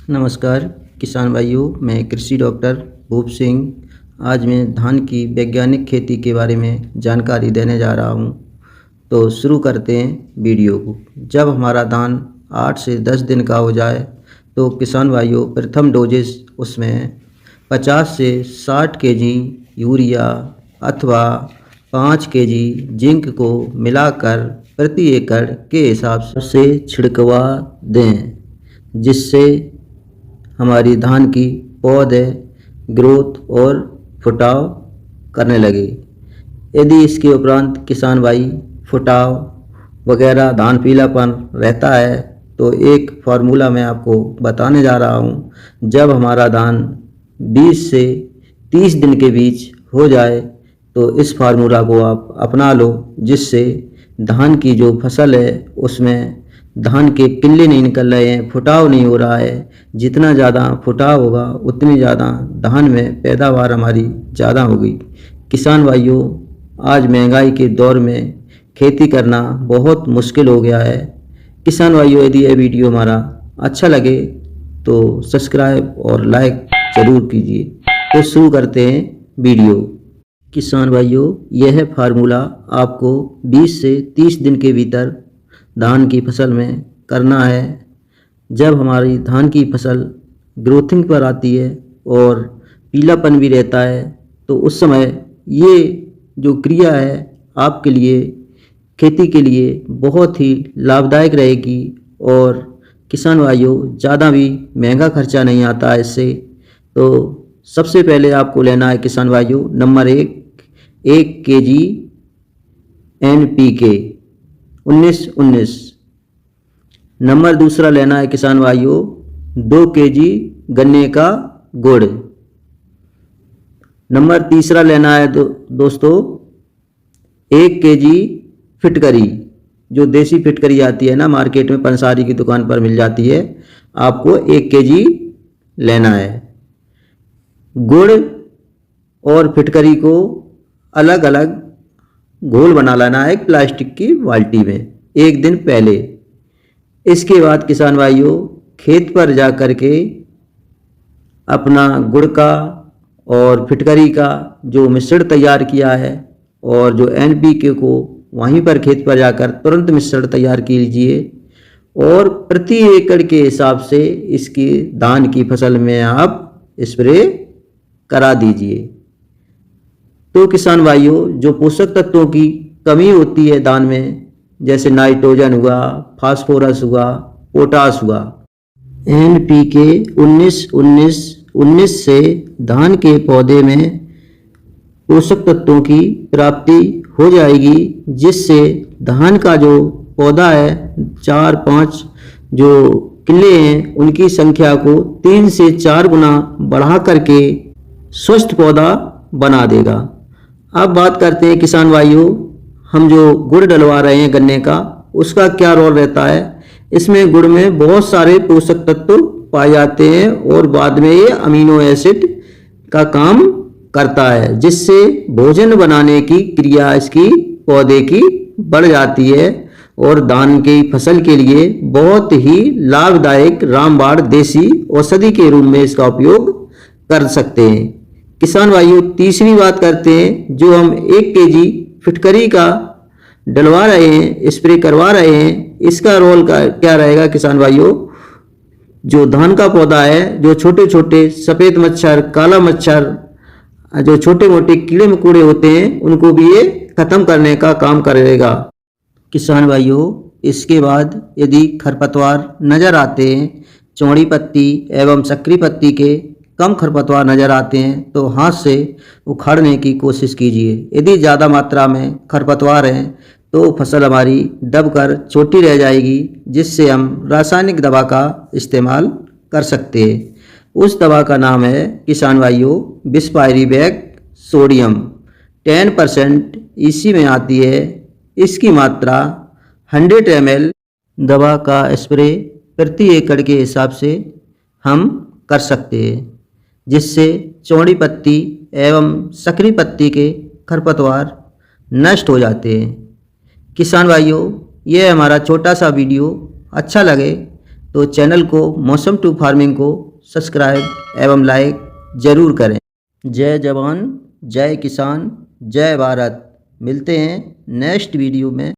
नमस्कार किसान भाइयों, मैं कृषि डॉक्टर भूप सिंह। आज मैं धान की वैज्ञानिक खेती के बारे में जानकारी देने जा रहा हूं। तो शुरू करते हैं वीडियो को। जब हमारा धान 8 से 10 दिन का हो जाए तो किसान भाइयों प्रथम डोजेस उसमें 50 से 60 केजी यूरिया अथवा 5 केजी जिंक को मिलाकर प्रति एकड़ के हिसाब से छिड़कवा दें, जिससे हमारी धान की पौधे ग्रोथ और फुटाव करने लगे। यदि इसके उपरांत किसान भाई फुटाव वगैरह धान पीलापन रहता है तो एक फार्मूला मैं आपको बताने जा रहा हूँ। जब हमारा धान 20 से 30 दिन के बीच हो जाए तो इस फार्मूला को आप अपना लो, जिससे धान की जो फसल है उसमें धान के किल्ले नहीं निकल रहे हैं, फुटाव नहीं हो रहा है। जितना ज़्यादा फुटाव होगा उतनी ज़्यादा धान में पैदावार हमारी ज़्यादा होगी। किसान भाइयों, आज महंगाई के दौर में खेती करना बहुत मुश्किल हो गया है। किसान भाइयों, यदि यह वीडियो हमारा अच्छा लगे तो सब्सक्राइब और लाइक ज़रूर कीजिए। तो शुरू करते हैं वीडियो। किसान भाइयों, यह फार्मूला आपको 20 से 30 दिन के भीतर धान की फसल में करना है। जब हमारी धान की फसल ग्रोथिंग पर आती है और पीलापन भी रहता है तो उस समय ये जो क्रिया है आपके लिए, खेती के लिए बहुत ही लाभदायक रहेगी। और किसान भाइयों, ज़्यादा भी महंगा खर्चा नहीं आता है इससे। तो सबसे पहले आपको लेना है किसान भाइयों, नंबर 1 केजी NPK 19-19। नंबर दूसरा लेना है किसान भाइयों 2 केजी गन्ने का गुड़। नंबर तीसरा लेना है दोस्तों 1 केजी फिटकरी, जो देसी फिटकरी आती है ना मार्केट में, पंसारी की दुकान पर मिल जाती है। आपको 1 केजी लेना है। गुड़ और फिटकरी को अलग अलग घोल बना लेना है एक प्लास्टिक की बाल्टी में 1 दिन पहले। इसके बाद किसान भाइयों, खेत पर जा कर के अपना गुड़ का और फिटकरी का जो मिश्रण तैयार किया है और जो NPK को वहीं पर खेत पर जाकर तुरंत मिश्रण तैयार कीजिए और प्रति एकड़ के हिसाब से इसकी धान की फसल में आप स्प्रे करा दीजिए। तो किसान भाइयों, जो पोषक तत्वों की कमी होती है धान में, जैसे नाइट्रोजन हुआ, फास्फोरस हुआ, पोटास हुआ, NPK 19-19-19 से धान के पौधे में पोषक तत्वों की प्राप्ति हो जाएगी, जिससे धान का जो पौधा है 4-5 जो किले हैं उनकी संख्या को 3 से 4 गुना बढ़ा करके स्वस्थ पौधा बना देगा। अब बात करते हैं किसान भाइयों, हम जो गुड़ डलवा रहे हैं गन्ने का, उसका क्या रोल रहता है। इसमें गुड़ में बहुत सारे पोषक तत्व पाए जाते हैं और बाद में ये अमीनो एसिड का काम करता है, जिससे भोजन बनाने की क्रिया इसकी पौधे की बढ़ जाती है और धान की फसल के लिए बहुत ही लाभदायक रामबाण देसी औषधि के रूप में इसका उपयोग कर सकते हैं। किसान भाइयों, तीसरी बात करते हैं, जो हम 1 केजी फिटकरी का डलवा रहे हैं, स्प्रे करवा रहे हैं, इसका रोल क्या रहेगा किसान भाइयों। जो धान का पौधा है, जो छोटे छोटे सफ़ेद मच्छर, काला मच्छर, जो छोटे मोटे कीड़े मकोड़े होते हैं, उनको भी ये खत्म करने का काम करेगा। किसान भाइयों, इसके बाद यदि खरपतवार नज़र आते हैं, चौड़ी पत्ती एवं सकरी पत्ती के कम खरपतवार नज़र आते हैं तो हाथ से उखाड़ने की कोशिश कीजिए। यदि ज़्यादा मात्रा में खरपतवार हैं तो फसल हमारी दबकर छोटी रह जाएगी, जिससे हम रासायनिक दवा का इस्तेमाल कर सकते हैं। उस दवा का नाम है किसान भाइयों बिस्पायरिवेक सोडियम 10% EC में आती है। इसकी मात्रा 100 ml दवा का स्प्रे प्रति एकड़ के हिसाब से हम कर सकते हैं, जिससे चौड़ी पत्ती एवं सकरी पत्ती के खरपतवार नष्ट हो जाते हैं। किसान भाइयों, यह हमारा छोटा सा वीडियो अच्छा लगे तो चैनल को मौसम टू फार्मिंग को सब्सक्राइब एवं लाइक ज़रूर करें। जय जवान, जय किसान, जय भारत। मिलते हैं नेक्स्ट वीडियो में।